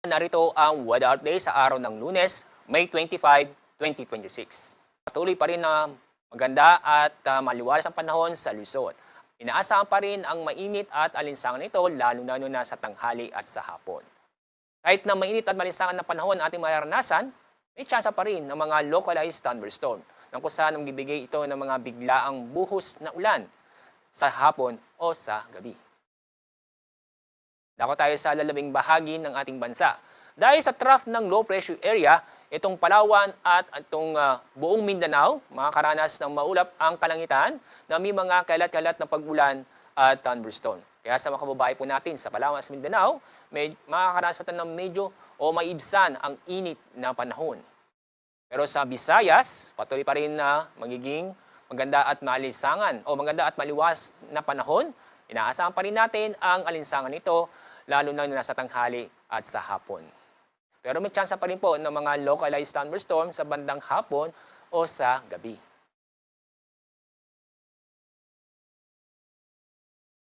Narito ang weather update sa araw ng Lunes, May 25, 2026. Patuloy pa rin na maganda at maliwalas ang panahon sa Luzon. Inaasahan pa rin ang mainit at alinsangan nito lalo na sa tanghali at sa hapon. Kahit na mainit at malinsangan na panahon ating mararanasan, may tsansa pa rin ng mga localized thunderstorm na kung saan magbibigay ito ng mga biglaang buhos na ulan sa hapon o sa gabi. Dako tayo sa lalabing bahagi ng ating bansa. Dahil sa trough ng low pressure area, itong Palawan at itong buong Mindanao, makakaranas ng maulap ang kalangitan na may mga kalat-kalat na pag-ulan at thunderstorm. Kaya sa mga kababae po natin sa Palawan at Mindanao, makakaranas pa ng medyo o maibsan ang init na panahon. Pero sa Visayas, patuloy pa rin na magiging maganda at malisangan o maganda at maliwas na panahon. Inaasahan pa rin natin ang alinsangan nito lalo na nasa tanghali at sa hapon. Pero may tsansa pa rin po ng mga localized thunderstorm sa bandang hapon o sa gabi.